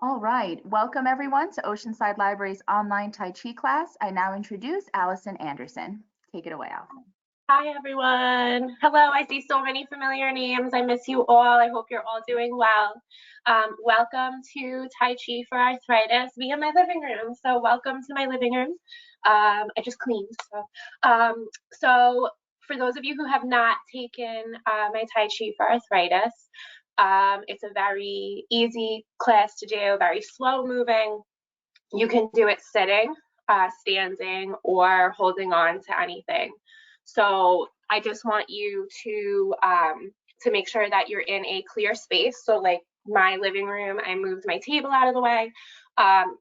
All right, welcome everyone to Oceanside Library's online Tai Chi class. I now introduce Allison Anderson. Take it away, Allison. Hi, everyone. Hello, I see so many familiar names. I miss you all. I hope you're all doing well. Welcome to Tai Chi for Arthritis via my living room. So welcome to my living room. I just cleaned. So for those of you who have not taken my Tai Chi for Arthritis, it's a very easy class to do, very slow moving. You can do it sitting, standing, or holding on to anything. So I just want you to make sure that you're in a clear space. So like my living room, I moved my table out of the way.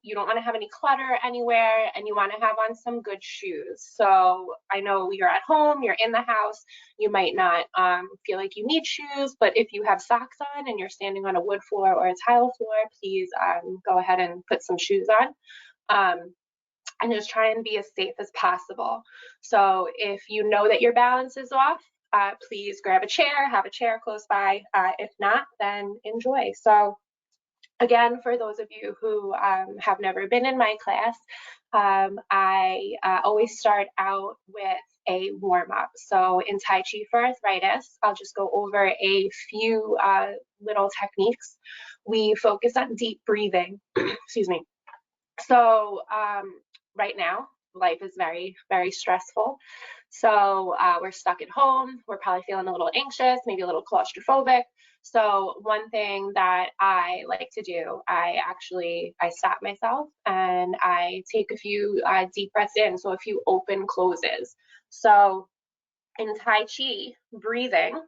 You don't want to have any clutter anywhere, and you want to have on some good shoes. So I know you're at home, you're in the house, you might not feel like you need shoes, but if you have socks on and you're standing on a wood floor or a tile floor, please go ahead and put some shoes on. And just try and be as safe as possible. So if you know that your balance is off, please grab a chair, have a chair close by. If not, then enjoy. So again, for those of you who have never been in my class, I always start out with a warm-up. So in Tai Chi for Arthritis, I'll just go over a few little techniques. We focus on deep breathing, excuse me. So right now, life is very, very stressful. So we're stuck at home. We're probably feeling a little anxious, maybe a little claustrophobic. So one thing that I like to do, I stop myself and I take a few deep breaths in. So a few open closes. So in Tai Chi, breathing,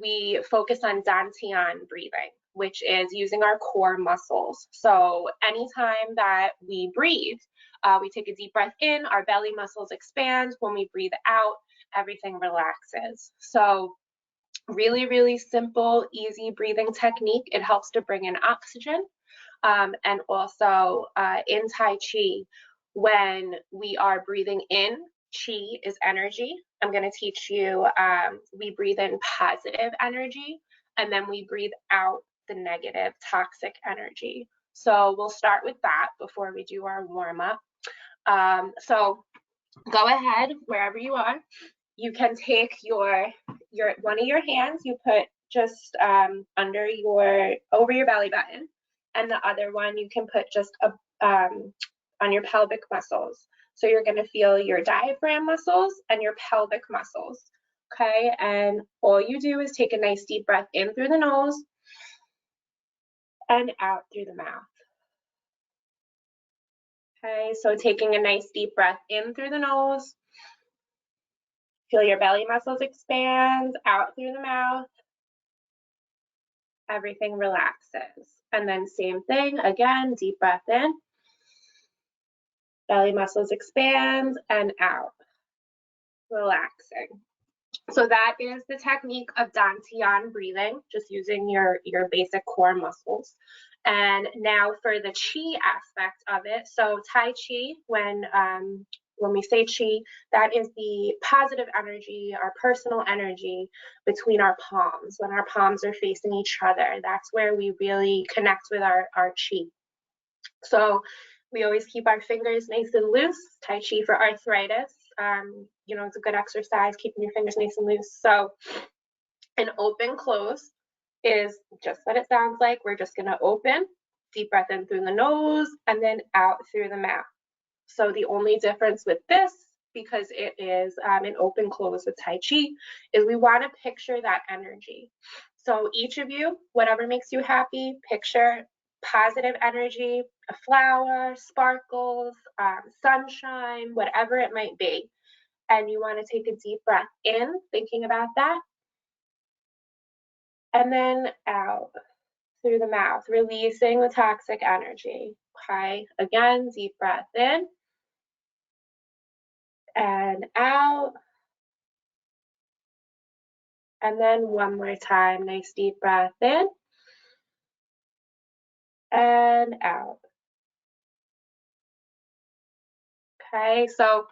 we focus on Dantian breathing, which is using our core muscles. So anytime that we breathe, we take a deep breath in, our belly muscles expand. When we breathe out, everything relaxes. So really, really simple, easy breathing technique. It helps to bring in oxygen. And also in Tai Chi, when we are breathing in, Chi is energy. I'm going to teach you, we breathe in positive energy, and then we breathe out the negative, toxic energy. So we'll start with that before we do our warm-up. So go ahead, wherever you are. You can take your one of your hands, you put just over your belly button, and the other one you can put just on your pelvic muscles. So you're going to feel your diaphragm muscles and your pelvic muscles. Okay, and all you do is take a nice deep breath in through the nose and out through the mouth. Okay, so taking a nice deep breath in through the nose. Feel your belly muscles expand, out through the mouth. Everything relaxes. And then same thing, again, deep breath in. Belly muscles expand and out. Relaxing. So that is the technique of Dantian breathing, just using your basic core muscles. And now for the Chi aspect of it. So Tai Chi, when we say Chi, that is the positive energy, our personal energy between our palms. When our palms are facing each other, that's where we really connect with our Chi. So we always keep our fingers nice and loose. Tai Chi for arthritis. It's a good exercise, keeping your fingers nice and loose. So an open close is just what it sounds like. We're just going to open, deep breath in through the nose, and then out through the mouth. So the only difference with this, because it is an open close with Tai Chi, is we want to picture that energy. So each of you, whatever makes you happy, picture positive energy, a flower, sparkles, sunshine, whatever it might be. And you want to take a deep breath in, thinking about that. And then out through the mouth, releasing the toxic energy. Okay, again, deep breath in and out. And then one more time, nice deep breath in and out. Okay, so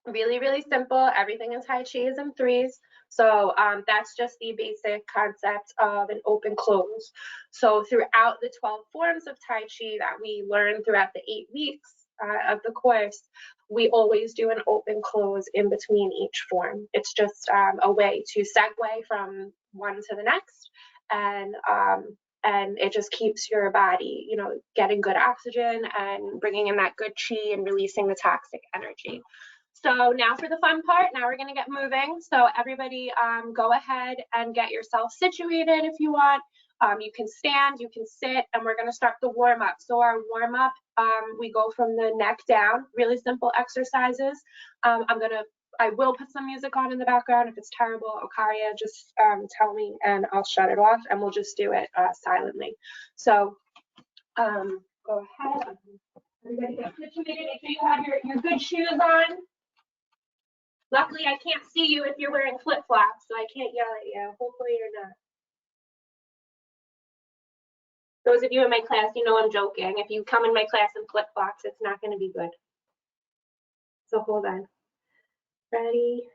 really, really simple. Everything in Tai Chi is in threes. So that's just the basic concept of an open close. So throughout the 12 forms of Tai Chi that we learn throughout the 8 weeks of the course, we always do an open close in between each form. It's just a way to segue from one to the next, and it just keeps your body, you know, getting good oxygen and bringing in that good chi and releasing the toxic energy. So now for the fun part, now we're gonna get moving. So everybody go ahead and get yourself situated if you want. You can stand, you can sit, and we're gonna start the warm up. So our warm up, we go from the neck down, really simple exercises. I will put some music on in the background. If it's terrible, Okaria, just tell me and I'll shut it off, and we'll just do it silently. So go ahead. Everybody get situated. Make sure you have your good shoes on. Luckily, I can't see you if you're wearing flip-flops, so I can't yell at you. Hopefully you're not. Those of you in my class, you know I'm joking. If you come in my class in flip-flops, it's not going to be good. So hold on. Ready?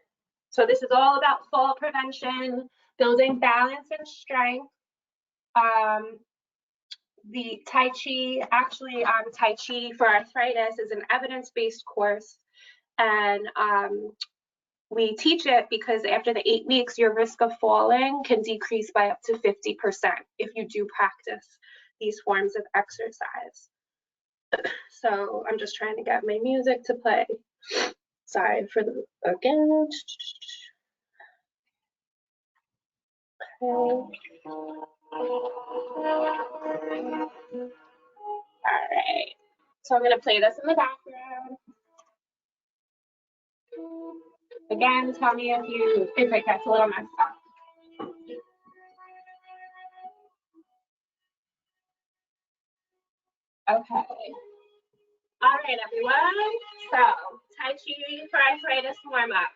So this is all about fall prevention, building balance and strength. The Tai Chi, actually Tai Chi for arthritis is an evidence-based course, and we teach it because after the 8 weeks, your risk of falling can decrease by up to 50% if you do practice these forms of exercise. So I'm just trying to get my music to play. Sorry for the, again. Okay. All right. So I'm gonna play this in the background. Again, tell me if it gets a little messed up. Okay. All right, everyone. So, Tai Chi for arthritis warm up.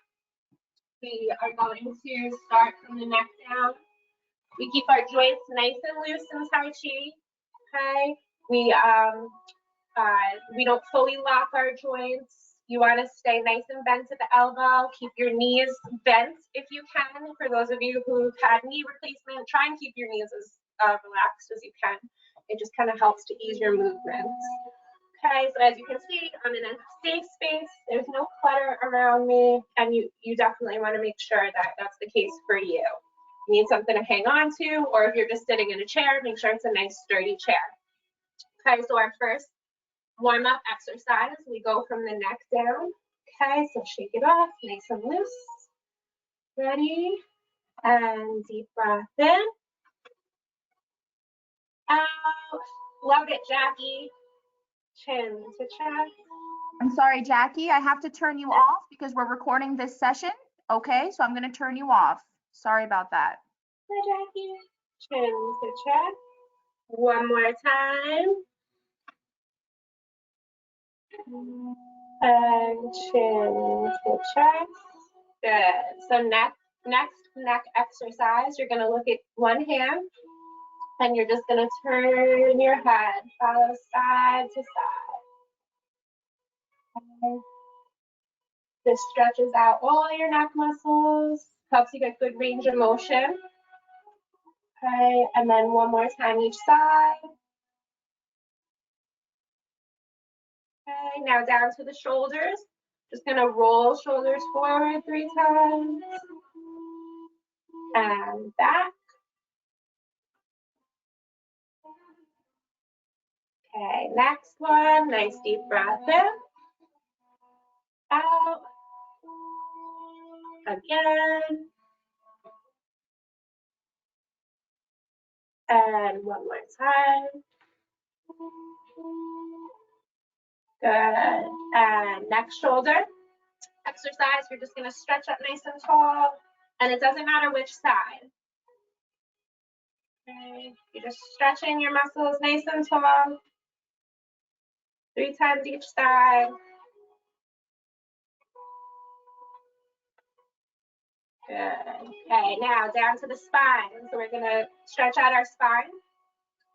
We are going to start from the neck down. We keep our joints nice and loose in Tai Chi. Okay. We don't fully lock our joints. You want to stay nice and bent at the elbow. Keep your knees bent if you can. For those of you who've had knee replacement, try and keep your knees as relaxed as you can. It just kind of helps to ease your movements. Okay, so as you can see, I'm in a safe space. There's no clutter around me, and you definitely want to make sure that that's the case for you. You need something to hang on to, or if you're just sitting in a chair, make sure it's a nice sturdy chair. Okay, so our first warm-up exercise, we go from the neck down. Okay, so shake it off, nice and loose. Ready? And deep breath in. Out. Love it, Jackie. Chin to chest. I'm sorry, Jackie, I have to turn you off because we're recording this session. Okay, so I'm going to turn you off. Sorry about that. Hi, Jackie. Chin to chest. One more time. And chin to chest. Good. So next neck exercise, you're going to look at one hand and you're just going to turn your head, follow side to side. Okay. This stretches out all your neck muscles, helps you get good range of motion. Okay, and then one more time each side. Okay, now down to the shoulders. Just gonna roll shoulders forward 3 times. And back. Okay, next one, nice deep breath in. Out. Again. And one more time. Good. And next shoulder exercise, you're just gonna stretch up nice and tall, and it doesn't matter which side. Okay, you're just stretching your muscles nice and tall. 3 times each side. Good. Okay, now down to the spine. So we're gonna stretch out our spine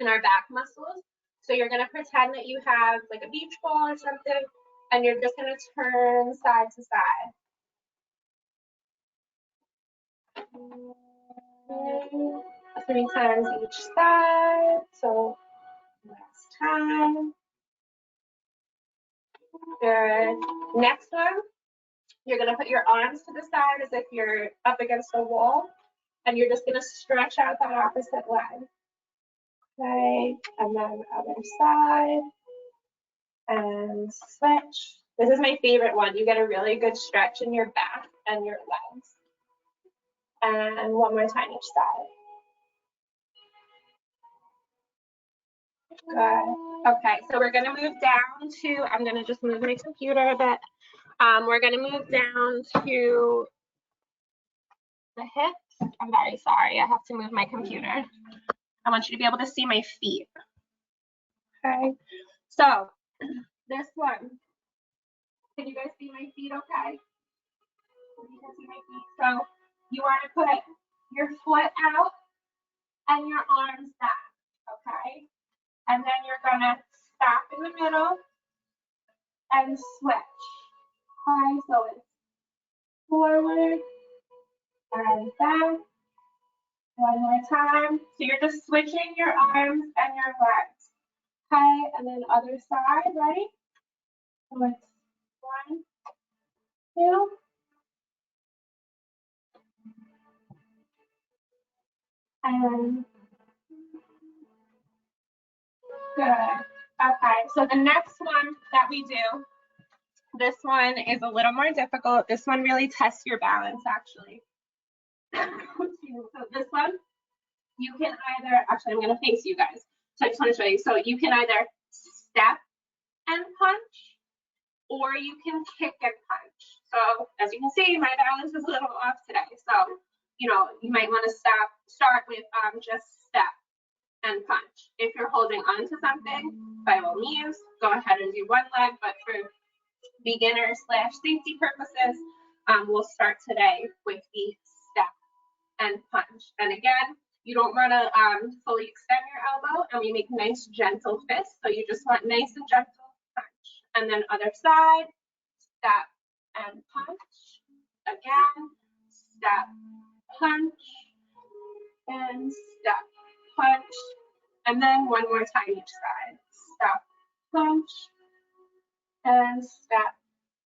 and our back muscles. So you're gonna pretend that you have like a beach ball or something, and you're just gonna turn side to side. Okay. 3 times each side. So last time. Good. Next one, you're going to put your arms to the side as if you're up against a wall, and you're just going to stretch out that opposite leg. Okay, and then other side, and switch. This is my favorite one. You get a really good stretch in your back and your legs. And one more time each side. Good. Okay, so we're going to move down to, I'm going to just move my computer a bit. We're going to move down to the hips. I'm very sorry, I have to move my computer. I want you to be able to see my feet. Okay, so this one, can you guys see my feet okay? You can see my feet. So you want to put your foot out and your arms back, okay? And then you're gonna stop in the middle and switch. Okay, so it's forward and back. One more time. So you're just switching your arms and your legs. Okay, and then other side, ready? So it's 1, 2. And good. Okay, so the next one that we do, this one is a little more difficult. This one really tests your balance, actually. So this one, you can either, actually, I'm going to face you guys. So I just want to show you. So you can either step and punch, or you can kick and punch. So as you can see, my balance is a little off today. So, you know, you might want to start with just step and punch. If you're holding on to something, by all means, go ahead and do one leg. But for beginner/safety purposes, we'll start today with the step and punch. And again, you don't want to fully extend your elbow, and we make nice gentle fists. So you just want nice and gentle punch. And then other side, step and punch. Again, step, punch, and step, punch. And then one more time each side. Step, punch, and step,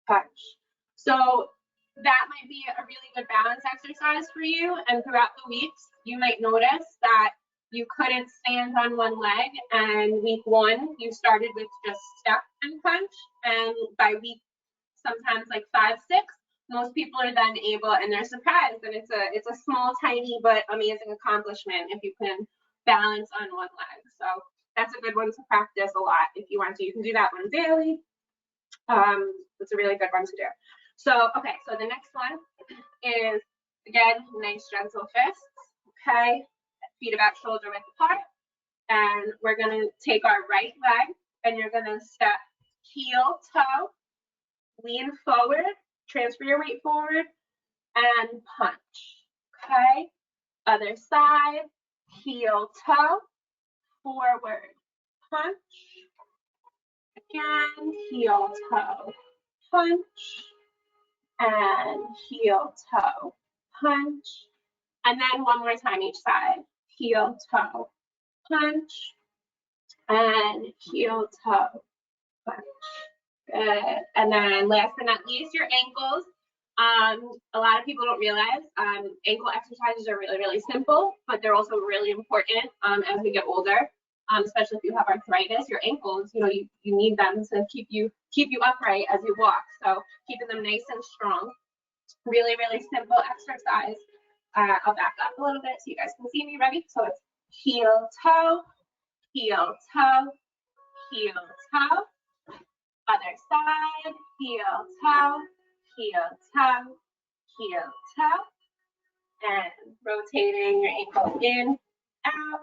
punch. So that might be a really good balance exercise for you. And throughout the weeks, you might notice that you couldn't stand on one leg. And week 1, you started with just step and punch. And by week, sometimes like 5, 6, most people are then able, and they're surprised. And it's a small, tiny, but amazing accomplishment if you can balance on one leg. So that's a good one to practice a lot if you want to. You can do that one daily. It's a really good one to do. So, okay, so the next one is, again, nice gentle fists, okay? Feet about shoulder width apart. And we're gonna take our right leg, and you're gonna step heel, toe, lean forward, transfer your weight forward, and punch, okay? Other side, heel, toe, forward, punch. Again, heel, toe, punch. And heel, toe, punch. And then one more time each side. Heel, toe, punch. And heel, toe, punch. Good. And then last but not least, your ankles. A lot of people don't realize ankle exercises are really, really simple, but they're also really important as we get older. Especially if you have arthritis, your ankles, you know, you need them to keep you upright as you walk. So keeping them nice and strong. Really, really simple exercise. I'll back up a little bit so you guys can see me. Ready? So it's heel, toe, heel, toe, heel, toe. Other side, heel, toe, heel, toe, heel, toe. And rotating your ankle in, out,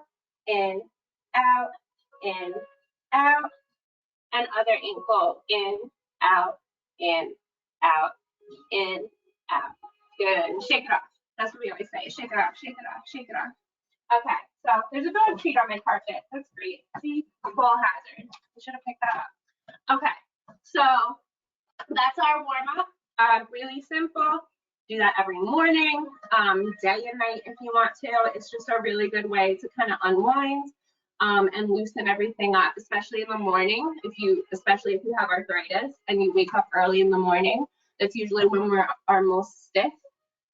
in, out, in, out. And other ankle in, out, in, out, in, out. Good. Shake it off. That's what we always say. Shake it off, shake it off, shake it off. Okay, so there's a dog treat on my carpet. That's great. See, ball hazard. I should have picked that up. Okay, so that's our warm up. Really simple. do that every morning, day and night if you want to. It's just a really good way to kind of unwind and loosen everything up, especially in the morning. Especially if you have arthritis and you wake up early in the morning, that's usually when we are most stiff.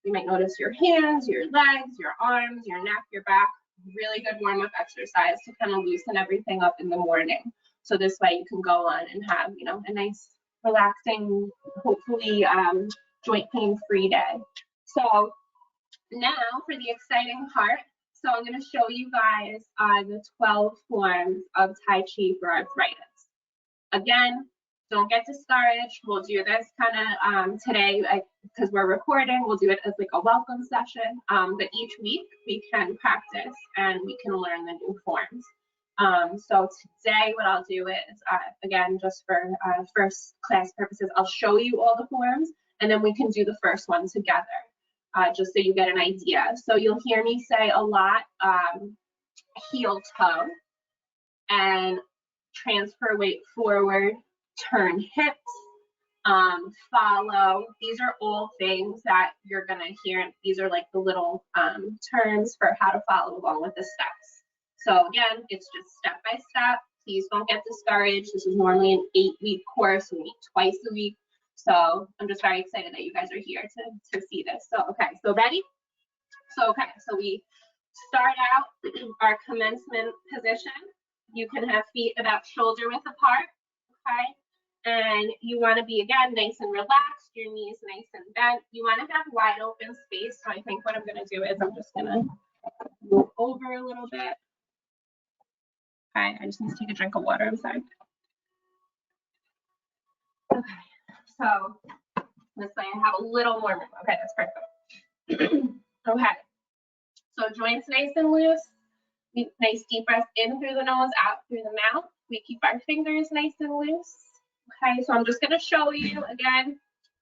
You might notice your hands, your legs, your arms, your neck, your back. Really good warm-up exercise to kind of loosen everything up in the morning. So this way you can go on and have, a nice, relaxing, hopefully joint pain-free day. So now for the exciting part. So I'm going to show you guys the 12 forms of Tai Chi for arthritis. Again, don't get discouraged. We'll do this kind of today because we're recording. We'll do it as like a welcome session. But each week we can practice and we can learn the new forms. So today what I'll do is, again, just for first class purposes, I'll show you all the forms and then we can do the first one together, just so you get an idea. So you'll hear me say a lot, heel toe and transfer weight forward, turn hips, follow. These are all things that you're gonna hear. These are like the little terms for how to follow along with the steps. So again, it's just step by step. Please don't get discouraged. This is normally an 8-week course. We meet twice a week. So I'm just very excited that you guys are here to see this. So, okay, so ready? So we start out our commencement position. You can have feet about shoulder width apart, okay? And you want to be, again, nice and relaxed, your knees nice and bent. You want to have wide open space. So I think what I'm going to do is I'm just going to move over a little bit. Okay, I just need to take a drink of water, I'm sorry. Okay, so this way I have a little more room. Okay, that's perfect. Okay, so joints nice and loose. Nice deep breath in through the nose, out through the mouth. We keep our fingers nice and loose. Okay, so I'm just going to show you again,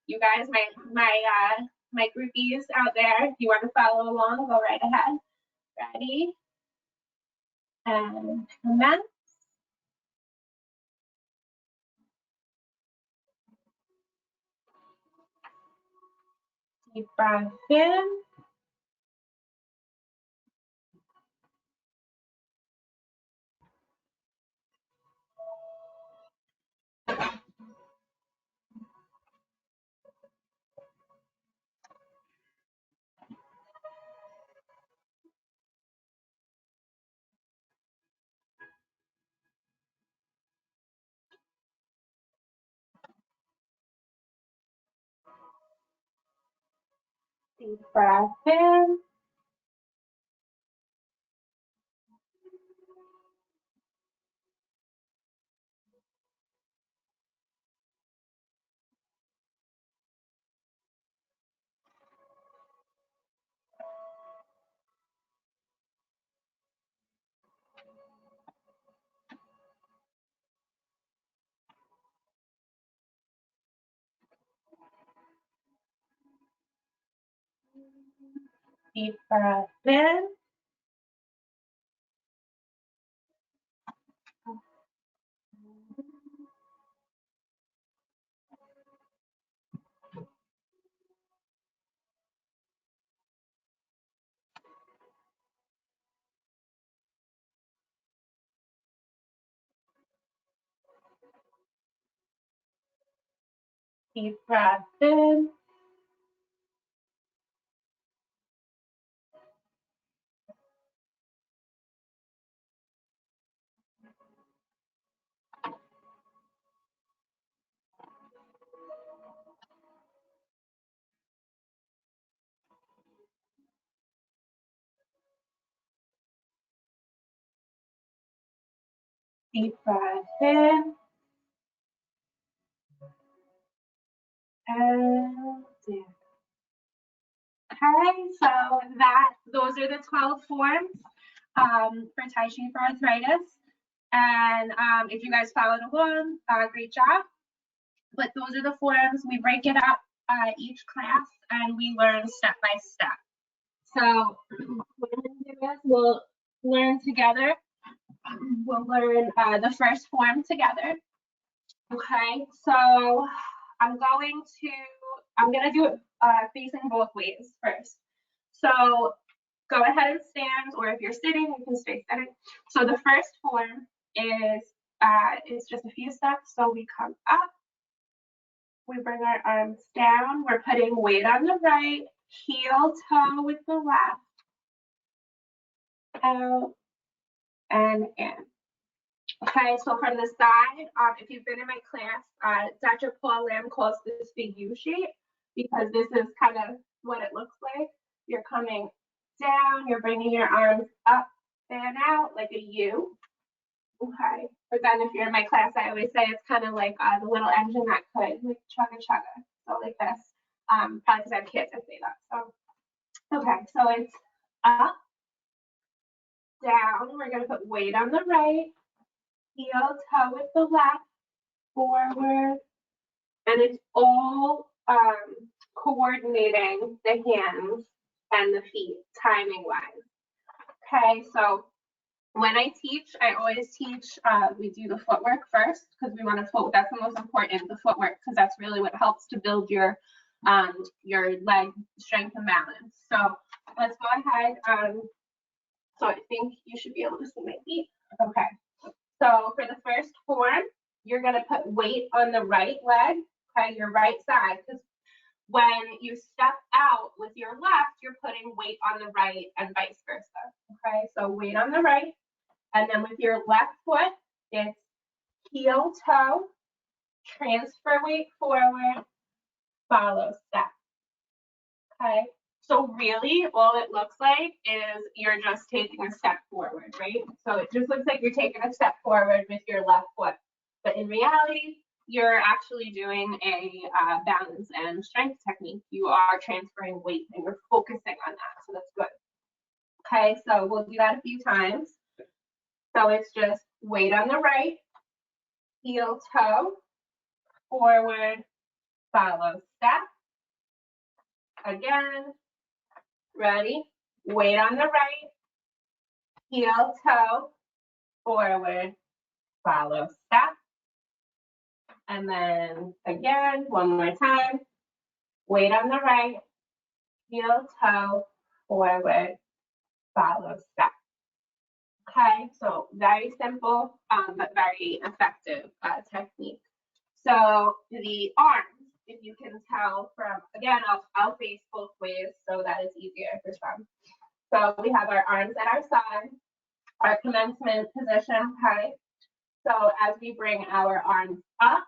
you guys, my groupies out there. If you want to follow along, go right ahead. Ready? And commence. Deep breath in. Deep breath in. Deep breath in. Deep breath in. Deep breath in. And in. Okay, so those are the 12 forms for Tai Chi for arthritis. And if you guys followed along, great job. But those are the forms. We break it up each class and we learn step by step. So what I'm going to do is we'll learn together. We'll learn the first form together. Okay, so I'm going to I'm gonna do it facing both ways first. So go ahead and stand, or if you're sitting, you can stay sitting. So the first form is just a few steps. So we come up, we bring our arms down, we're putting weight on the right, heel toe with the left, out and in. Okay, so from the side, if you've been in my class, Dr. Paul Lamb calls this the U shape because this is kind of what it looks like. You're coming down, you're bringing your arms up and out like a U. Okay, but then if you're in my class, I always say it's kind of like the little engine that could, like chugga chugga, so like this. Probably because I have kids, I say that. So, okay, so it's up, down. We're gonna put weight on the right, heel toe with the left, forward, and it's all coordinating the hands and the feet timing wise. Okay, so when I teach, I always teach, we do the footwork first because we want to that's the most important, the footwork, because that's really what helps to build your leg strength and balance. So let's go ahead. So I think you should be able to see my feet. Okay. So for the first form, you're going to put weight on the right leg, okay, your right side, because when you step out with your left, you're putting weight on the right and vice versa. Okay, so weight on the right. And then with your left foot, it's heel toe, transfer weight forward, follow step. Okay, so really all it looks like is you're just taking a step forward, right? So it just looks like you're taking a step forward with your left foot. But in reality, you're actually doing a balance and strength technique. You are transferring weight and you're focusing on that, so that's good. Okay, so we'll do that a few times. So it's just weight on the right, heel toe, forward, follow step. Again, ready? Weight on the right, heel toe, forward, follow step. And then again, one more time. Weight on the right, heel toe, forward, follow step. Okay, so very simple, but very effective technique. So the arms, if you can tell from, again, I'll face both ways so that it's easier for some. So we have our arms at our side, our commencement position, okay? So as we bring our arms up,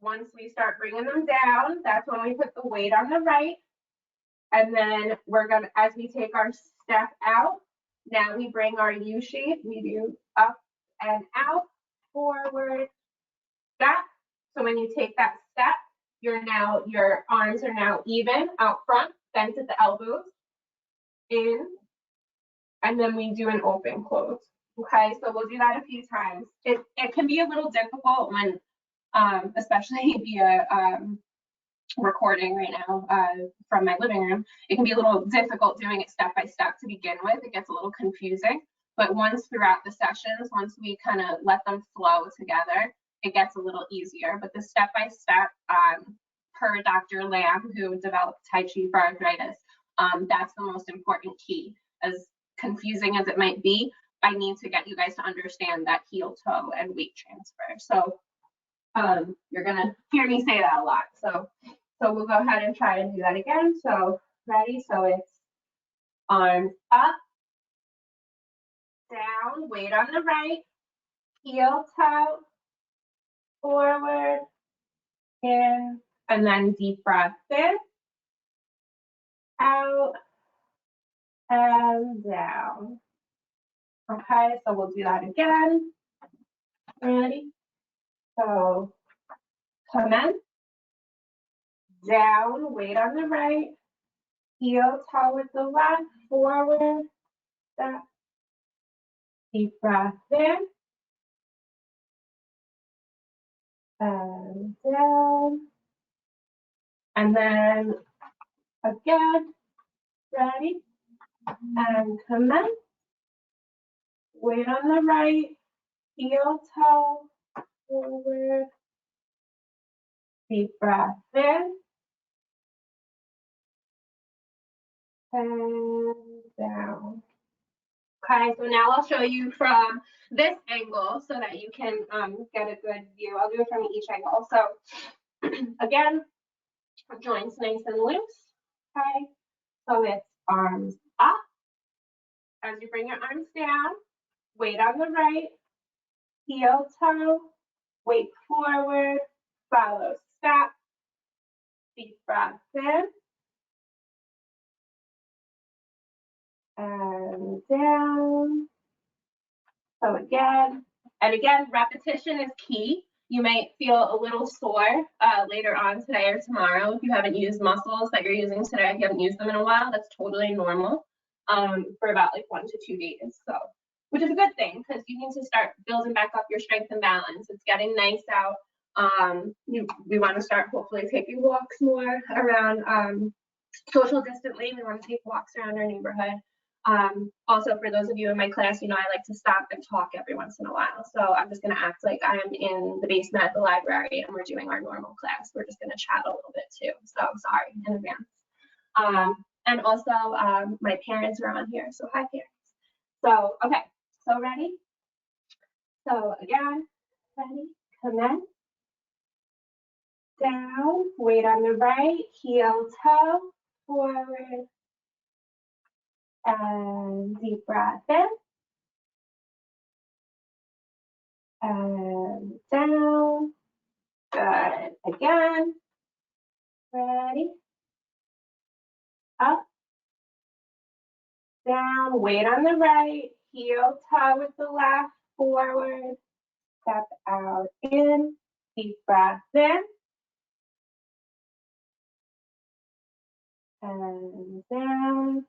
once we start bringing them down, that's when we put the weight on the right. And then we're gonna, as we take our step out, now we bring our U shape, we do up and out, forward, step. So when you take that step, your arms are now even out front, bent at the elbows, in, and then we do an open close. Okay, so we'll do that a few times. It can be a little difficult when, especially via recording right now from my living room. It can be a little difficult doing it step by step to begin with. It gets a little confusing, but once throughout the sessions, once we kind of let them flow together, it gets a little easier. But the step by step, per Dr. Lamb, who developed Tai Chi for arthritis, that's the most important key. As confusing as it might be, I need to get you guys to understand that heel toe and weight transfer. So you're gonna hear me say that a lot. So we'll go ahead and try and do that again. So ready? So it's arms up, down, weight on the right, heel toe, forward, in, and then deep breath in, out, and down. Okay, so we'll do that again. Ready? So come in, down, weight on the right, heel toe with the left, forward, step, deep breath in, and down, and then again, ready, and come in, weight on the right, heel toe, forward, deep breath in, and down. Okay, so now I'll show you from this angle so that you can get a good view. I'll do it from each angle. So again, joints nice and loose. Okay, so it's arms up. As you bring your arms down, weight on the right, heel toe, weight forward, follow step, deep breath in, and down. So again, repetition is key. You might feel a little sore later on today or tomorrow if you haven't used muscles that you're using today. If you haven't used them in a while, that's totally normal for about like 1 to 2 days. So, which is a good thing because you need to start building back up your strength and balance. It's getting nice out. We want to start hopefully taking walks more around social distantly. We want to take walks around our neighborhood. Also, for those of you in my class, you know, I like to stop and talk every once in a while. So I'm just going to act like I'm in the basement at the library and we're doing our normal class. We're just going to chat a little bit too. So I'm sorry in advance. And also, my parents are on here. So hi, parents. So, okay. So ready? So again, ready? Come in. Down. Weight on the right. Heel toe. Forward. And deep breath in. And down. Good. Again. Ready. Up. Down. Weight on the right. Heel toe with the left. Forward. Step out in. Deep breath in. And down.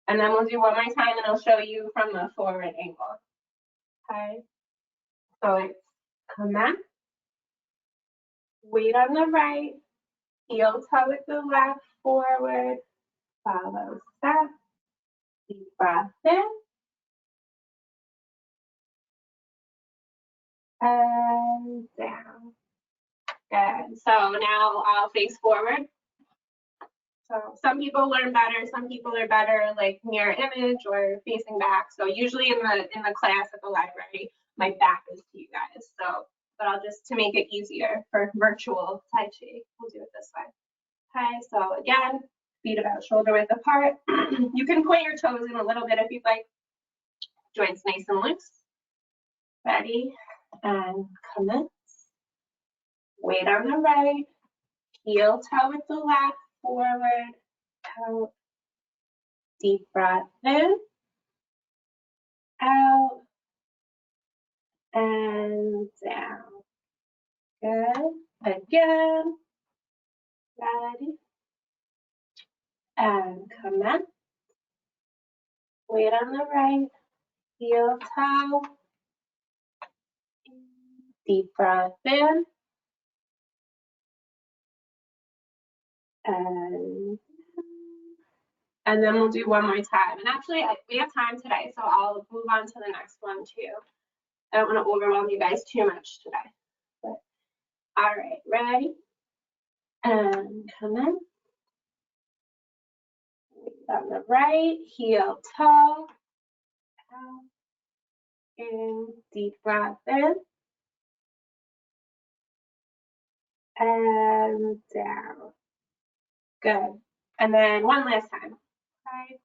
And then we'll do one more time and I'll show you from the forward angle. Okay. So it's come in. Weight on the right. Heel toe with the left. Forward. Follow step. Deep breath in. And down. Good. So now I'll face forward. So some people learn better. Some people are better like mirror image or facing back. So usually in the class at the library, my back is to you guys. So, but I'll just, to make it easier for virtual Tai Chi, we'll do it this way. Okay, so again, feet about shoulder width apart. You can point your toes in a little bit if you'd like. Joints nice and loose. Ready, and commence. Weight on the right, heel toe with the left, forward, out, deep breath in, out, and down. Good. Again. Ready, and commence. Weight on the right, heel toe, deep breath in, and then we'll do one more time. And actually, we have time today, so I'll move on to the next one too. I don't want to overwhelm you guys too much today. But, all right, ready? And come in. On the right, heel toe, out, in, deep breath in, and down. Good. And then one last time. Okay.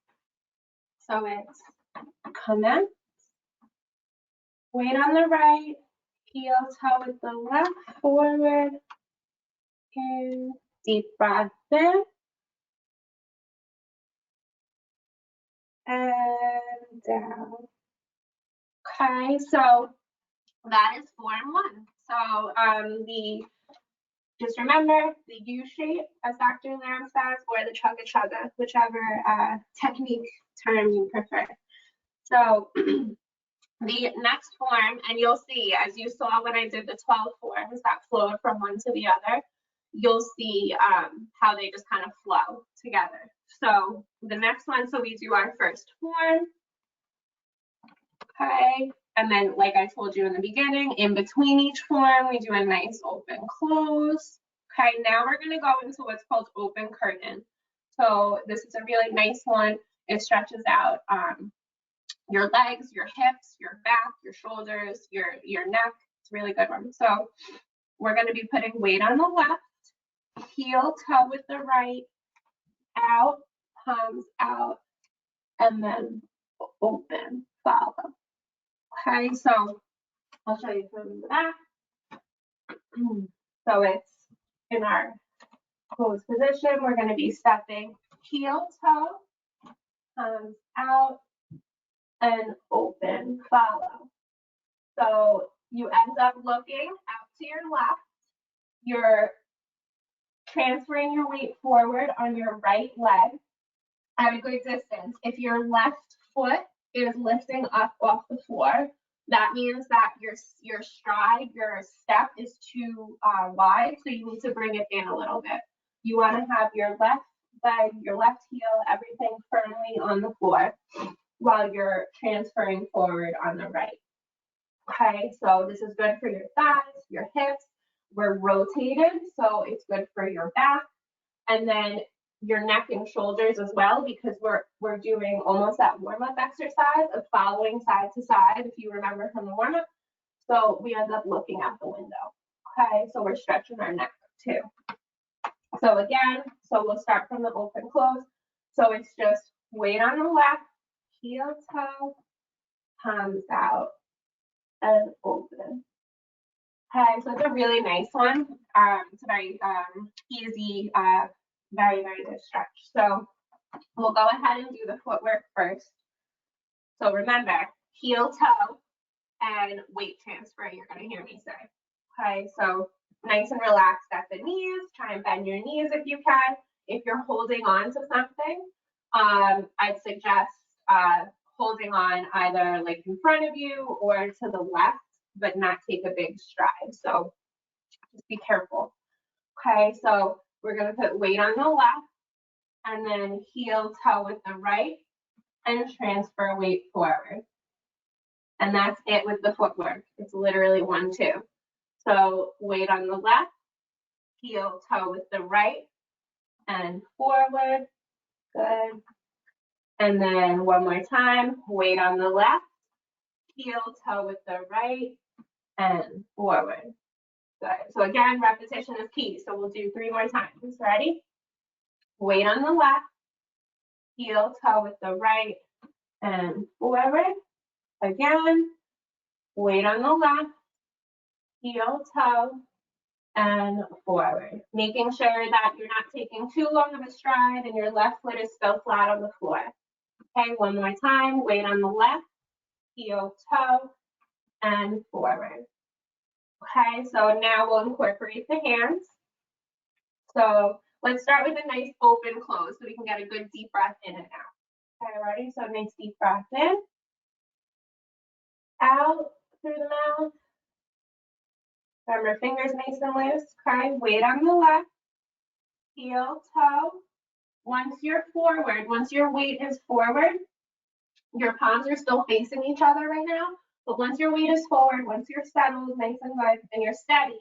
So it's come in, weight on the right, heel toe with the left, forward, in, deep breath in, and down. Okay, so that is form one. So just remember the U shape, as Dr. Lamb says, or the chugga chugga, whichever technique term you prefer. So the next form, and you'll see, as you saw when I did the 12 forms that flowed from one to the other, you'll see how they just kind of flow together. So the next one, so we do our first form, okay, and then like I told you in the beginning, in between each form, we do a nice open close, Okay, now we're gonna go into what's called open curtain. So this is a really nice one. It stretches out your legs, your hips, your back, your shoulders, your neck. It's a really good one. So we're gonna be putting weight on the left, heel toe with the right, out, palms out, and then open, follow. Okay, so I'll show you from the back. So it's in our closed position. We're going to be stepping heel toe, palms out, and open, follow. So you end up looking out to your left. You're transferring your weight forward on your right leg at a good distance. If your left foot is lifting up off the floor, that means that your stride, your step is too wide, so you need to bring it in a little bit. You want to have your left leg, your left heel, everything firmly on the floor while you're transferring forward on the right. Okay, so this is good for your thighs, your hips. We're rotated, so it's good for your back. And then your neck and shoulders as well, because we're doing almost that warm-up exercise of following side to side, if you remember from the warm-up. So we end up looking out the window. Okay, so we're stretching our neck too. So again, so we'll start from the open close. So it's just weight on the left, heel toe, palms out, and open. Okay, so it's a really nice one. It's a very easy, very good stretch. So we'll go ahead and do the footwork first. So remember, heel toe and weight transfer, you're going to hear me say. Okay, so nice and relaxed at the knees. Try and bend your knees if you can. If you're holding on to something, I'd suggest holding on either like in front of you or to the left, but not take a big stride. So just be careful. Okay, so we're going to put weight on the left and then heel toe with the right and transfer weight forward. And that's it with the footwork. It's literally 1, 2. So weight on the left, heel toe with the right and forward. Good. And then one more time, weight on the left, heel toe with the right and forward. Good. So again, repetition is key. So we'll do 3 more times. Ready? Weight on the left, heel toe with the right and forward. Again, weight on the left, heel toe and forward. Making sure that you're not taking too long of a stride and your left foot is still flat on the floor. Okay, one more time. Weight on the left, heel toe and forward. Okay, so now we'll incorporate the hands. So let's start with a nice open close so we can get a good deep breath in and out. Okay, ready? So nice deep breath in, out through the mouth. Remember, fingers nice and loose. Okay, weight on the left, heel toe. Once you're forward, once your weight is forward, your palms are still facing each other right now. But once your weight is forward, once you're settled, nice and good, and you're steady,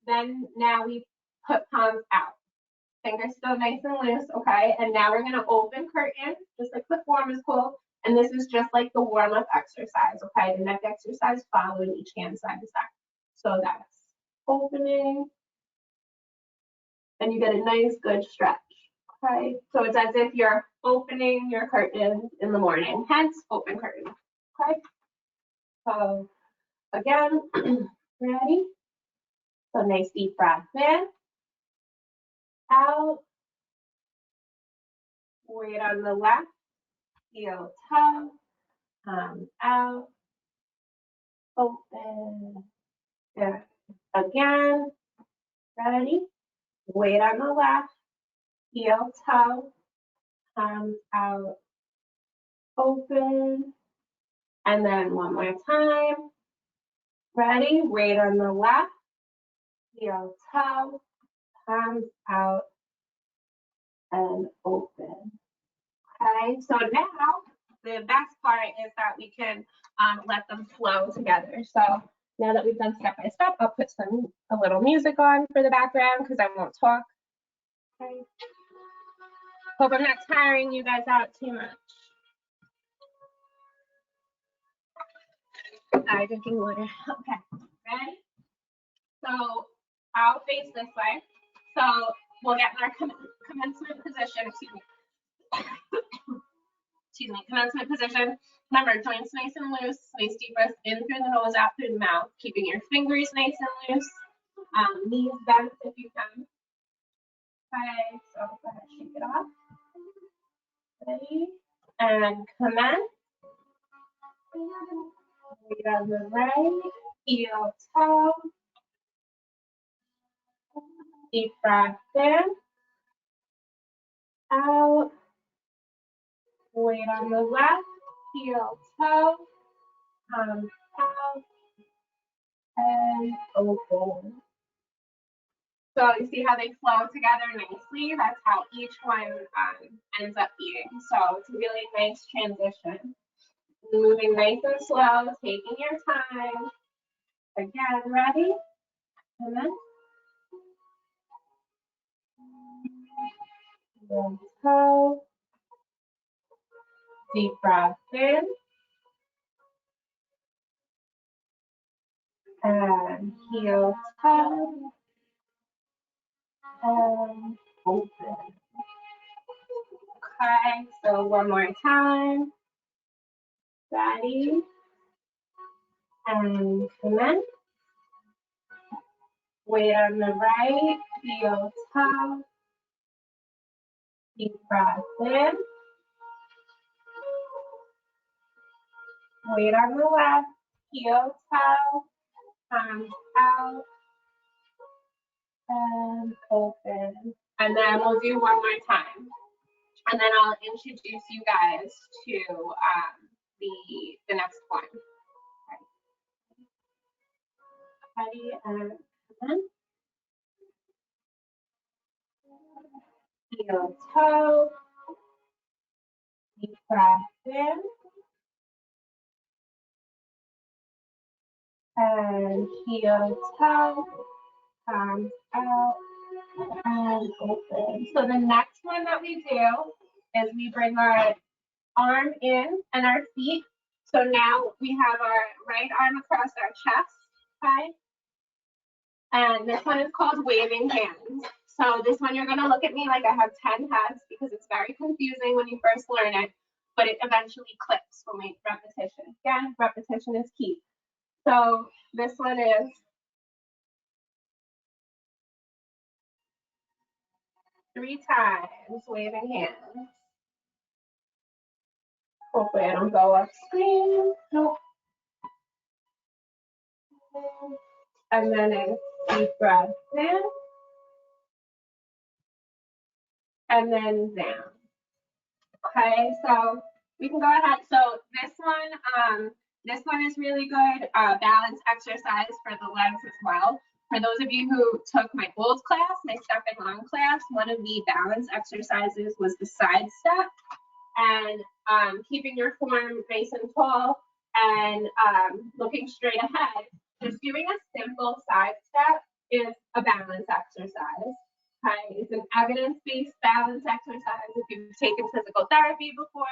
then now we put palms out. Fingers still nice and loose, okay? And now we're gonna open curtain, just like the form is called. And this is just like the warm-up exercise, okay? The neck exercise following each hand side to side. So that's opening, and you get a nice, good stretch, okay? So it's as if you're opening your curtain in the morning, hence open curtain, okay? So again, ready? So nice deep breath in, out, weight on the left, heel toe, out, open. Good. Again, ready? Weight on the left, heel toe, out, open. And then one more time. Ready? Weight on the left, heel toe, palms out, and open. Okay, so now the best part is that we can let them flow together. So Now that we've done step by step, I'll put a little music on for the background because I won't talk. Okay. Hope I'm not tiring you guys out too much. Drinking water. Okay, ready? So I'll face this way. So we'll get in our commencement position. Excuse me, commencement position. Remember, joints nice and loose. Nice deep breath in through the nose, out through the mouth. Keeping your fingers nice and loose. Knees bent if you can. Okay, so go ahead, shake it off. Ready? And commence. Weight on the right, heel, toe. Deep breath in. Out. Weight on the left, heel, toe. Out. And open. So you see how they flow together nicely? That's how each one ends up being. So it's a really nice transition. Moving nice and slow, taking your time. Again, ready? And then toe. Deep breath in. And heel, toe. And open. Okay, so one more time. Ready? And commence. Weight on the right, heel, toe. Deep breath in. Weight on the left, heel, toe. Palms out. And open. And then we'll do one more time. And then I'll introduce you guys to the next one. Ready? And then heel, toe. Deep breath in. And heel, toe. Palms out. And open. So the next one that we do is we bring our arm in and our feet. So now we have our right arm across our chest, okay? And this one is called waving hands. So this one you're gonna look at me like I have 10 heads because it's very confusing when you first learn it, but it eventually clicks when we repetition. Again, repetition is key. So this one is 3 times waving hands. Hopefully I don't go off screen. Nope. And then a deep breath in. And then down. Okay, so we can go ahead. So this one is really good balance exercise for the legs as well. For those of you who took my old class, my step and long class, one of the balance exercises was the side step and keeping your form nice and tall and looking straight ahead. Just doing a simple side step is a balance exercise. Okay, it's an evidence-based balance exercise. If you've taken physical therapy before,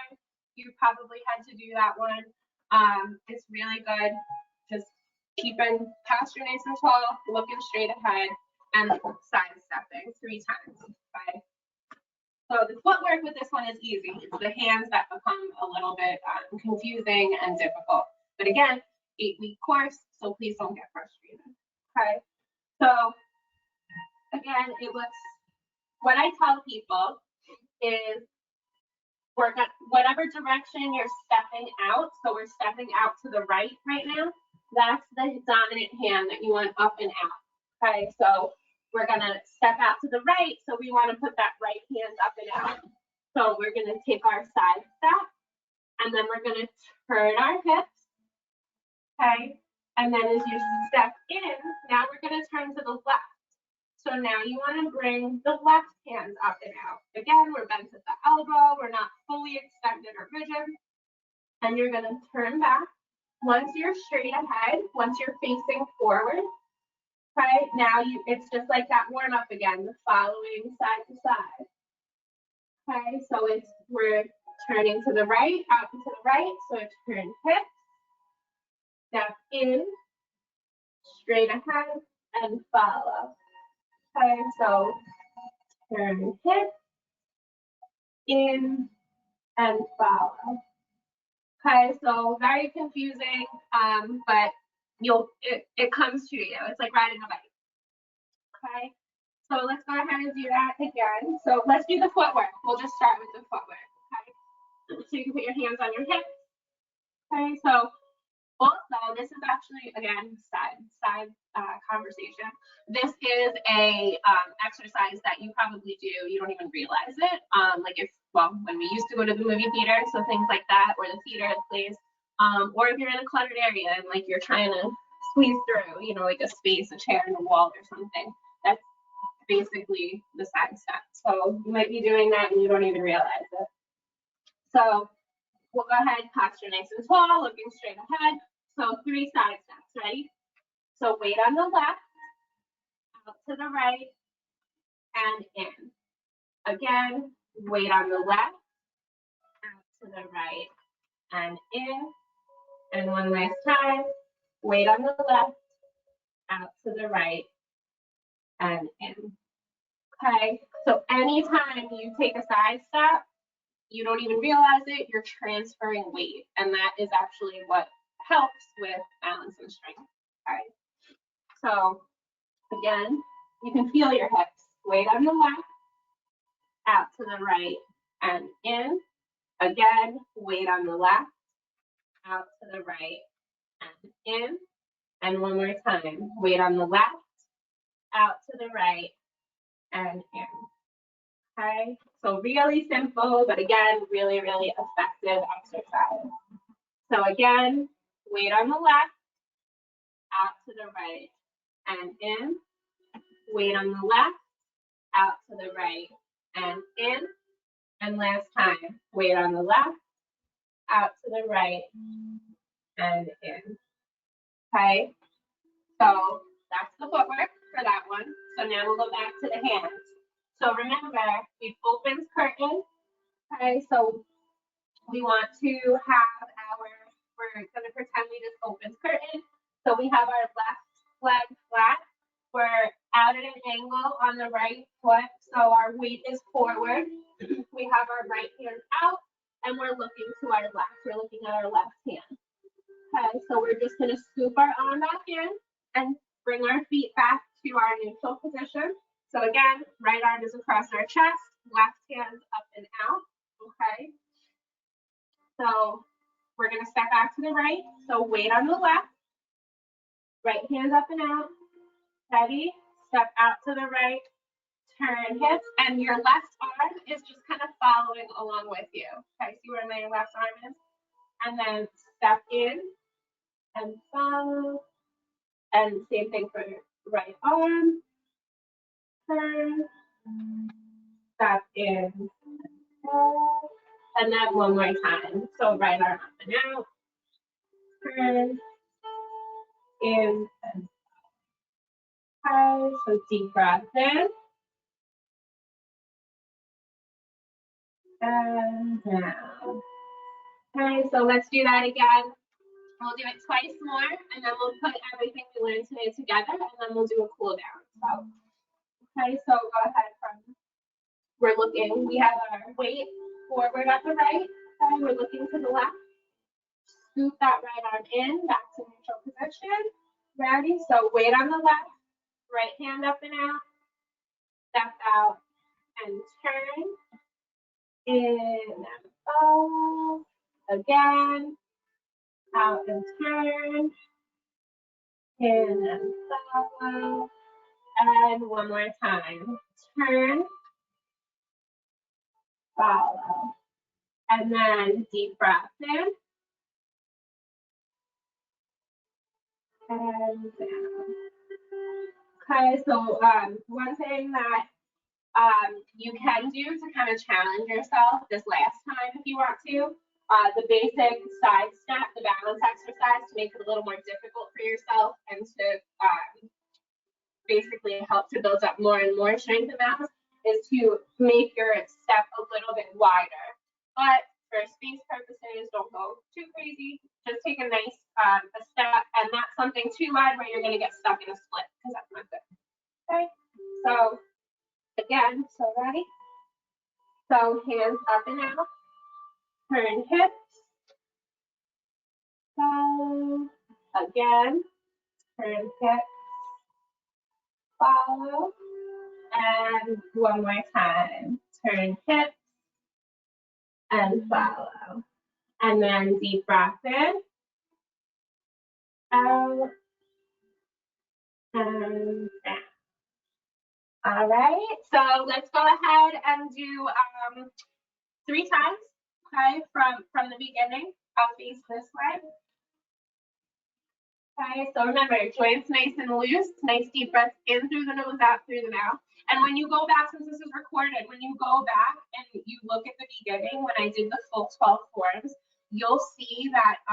you probably had to do that one. It's really good. Just keeping posture nice and tall, looking straight ahead, and side stepping 3 times. Okay. So the footwork with this one is easy. It's the hands that become a little bit confusing and difficult. But again, 8-week course, so please don't get frustrated. Okay. So again, what I tell people is work at whatever direction you're stepping out. So we're stepping out to the right now. That's the dominant hand that you want up and out. Okay, so we're gonna step out to the right. So we want to put that right hand up and out. So we're gonna take our side step and then we're gonna turn our hips. Okay, and then as you step in, now we're gonna turn to the left. So now you want to bring the left hand up and out. Again, we're bent at the elbow. We're not fully extended or rigid. And you're going to turn back Once you're straight ahead, once you're facing forward, okay, now it's just like that warm up again, the following side to side. Okay, so we're turning to the right, out and to the right, so turn hips, step in, straight ahead, and follow. Okay, so turn hips, in, and follow. Okay, so very confusing, but it comes to you. It's like riding a bike. Okay, so let's go ahead and do that again. So let's do the footwork. We'll just start with the footwork. Okay, so you can put your hands on your hips. Okay, so also this is actually again side conversation. This is a exercise that you probably do. You don't even realize it. Like when we used to go to the movie theater, so things like that, or the theater plays, or if you're in a cluttered area and like you're trying to squeeze through, like a space, a chair, and a wall or something. That's basically the side step. So you might be doing that and you don't even realize it. So we'll go ahead, posture nice and tall, looking straight ahead. So 3 side steps, ready? So weight on the left, out to the right, and in. Again, weight on the left, out to the right, and in. And one last time, weight on the left, out to the right, and in. Okay, so anytime you take a side step, you don't even realize it, you're transferring weight. And that is actually what helps with balance and strength. All right. So again, you can feel your hips. Weight on the left, out to the right, and in. Again, weight on the left, out to the right, and in. And one more time, weight on the left, out to the right, and in. Okay, so really simple, but again, really, really effective exercise. So again, weight on the left, out to the right, and in. Weight on the left, out to the right, and in. And last time, weight on the left, out to the right, and in. Okay, so that's the footwork for that one. So now we'll go back to the hands. So remember, we've opened curtain. Okay, so we want to have we're going to pretend we just opened curtain. So we have our left leg flat. We're out at an angle on the right foot, so our weight is forward. We have our right hand out, and we're looking to our left. We're looking at our left hand. Okay, so we're just going to scoop our arm back in and bring our feet back to our neutral position. So again, right arm is across our chest, left hand up and out. Okay, so we're going to step back to the right. So weight on the left, right hand up and out. Ready? Step out to the right, turn hips, and your left arm is just kind of following along with you. Okay, see where my left arm is? And then step in and follow. And same thing for right arm. Turn, step in, and then one more time. So right arm up and out. Turn, in, and out. So deep breath in. And down. Okay, so let's do that again. We'll do it twice more, and then we'll put everything we learned today together, and then we'll do a cool down. So, okay, so go ahead we're looking, we have our weight forward at the right, okay, we're looking to the left. Scoop that right arm in, back to neutral position. Ready? So weight on the left, right hand up and out, step out and turn. In and follow. Again. Out and turn. In and follow. And one more time. Turn. Follow. And then deep breath in. And down. Okay, so one thing that you can do to kind of challenge yourself this last time if you want to, the basic side step, the balance exercise, to make it a little more difficult for yourself and to basically help to build up more and more strength and mass, is to make your step a little bit wider. But for space purposes, don't go too crazy. Just take a nice a step, and not something too wide where you're going to get stuck in a split, because that's not good. Okay, so again, so ready? So hands up and out. Turn hips. Follow. Again. Turn hips. Follow. And one more time. Turn hips and follow. And then deep breath in. Out. And down. All right. So let's go ahead and do 3 times. Okay, from the beginning. I'll face this way. Okay, so remember, joints nice and loose, nice deep breath in through the nose, out through the mouth. And when you go back, since this is recorded, when you go back and you look at the beginning, when I did the full 12 forms, you'll see that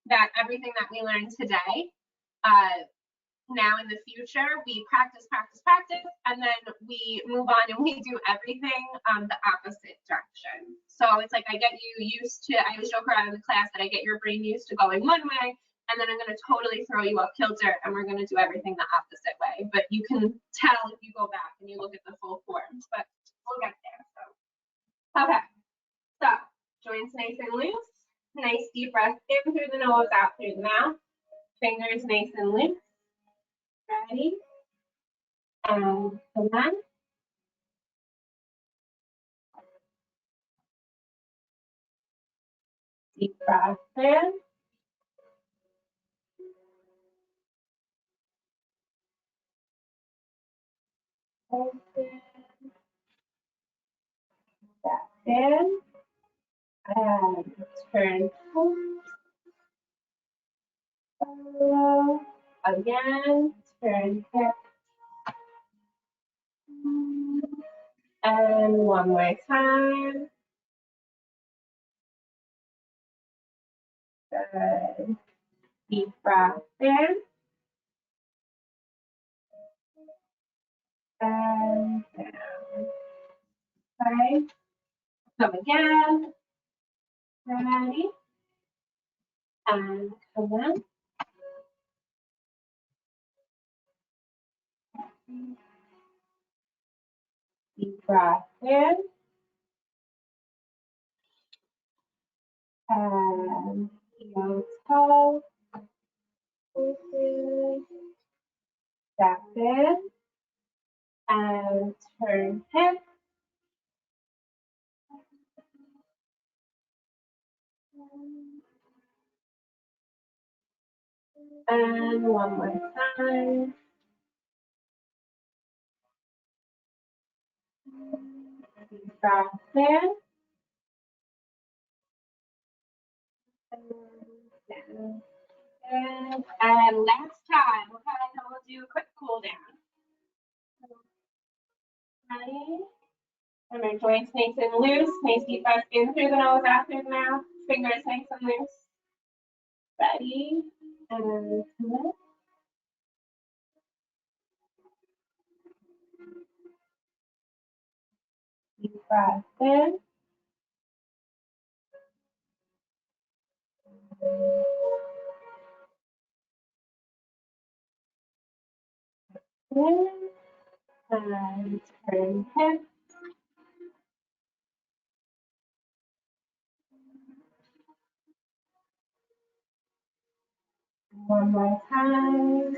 that everything that we learned today, now in the future, we practice, and then we move on and we do everything the opposite direction. So it's like I get you used to, I always joke around in the class that I get your brain used to going one way, and then I'm going to totally throw you off kilter and we're going to do everything the opposite way. But you can tell if you go back and you look at the full forms, but we'll get there. So, okay, so joints nice and loose, nice deep breath in through the nose, out through the mouth, fingers nice and loose. Ready? And come on. Deep breath in. Open. Back in. And turn home. Follow. Again. Turn hip. And one more time. Good. Deep breath in. And down. Okay. Come again. Ready. And come in. Deep breath in. And heel toe. Open. Step in. And turn hip. And one more time. Deep breath in. And last time, okay, then we'll do a quick cool down. Ready? Remember, joints nice and loose, nice deep breath in through the nose, out through the mouth, fingers nice and loose. Ready? And come in. Deep breath in. In. And turn hip. One more time.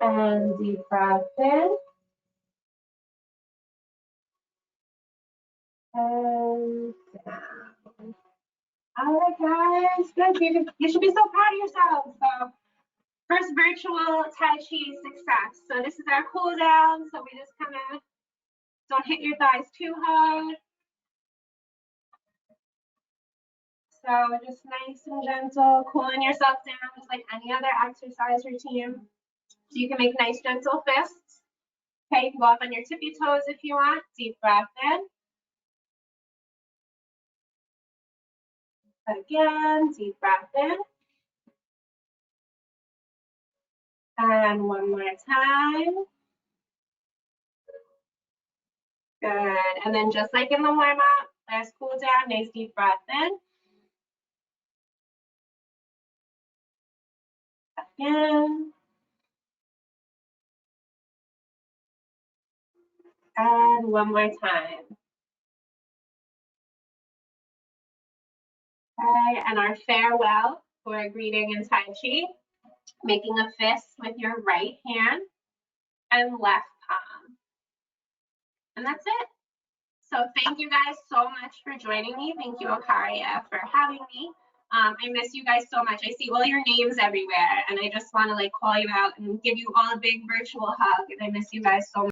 And deep breath in. And down. All right, guys. Good. You should be so proud of yourselves. So, first virtual Tai Chi success. So this is our cool down. So we just kind of don't hit your thighs too hard. So just nice and gentle, cooling yourself down just like any other exercise routine. So you can make nice gentle fists. Okay, you can go off on your tippy toes if you want. Deep breath in. Again, deep breath in. And one more time. Good. And then just like in the warm up, last cool down, nice deep breath in. Again. And one more time. Okay, and our farewell for a greeting in Tai Chi, making a fist with your right hand and left palm. And that's it. So thank you guys so much for joining me. Thank you, Okaria, for having me. I miss you guys so much. I see all your names everywhere, and I just want to like call you out and give you all a big virtual hug. And I miss you guys so much.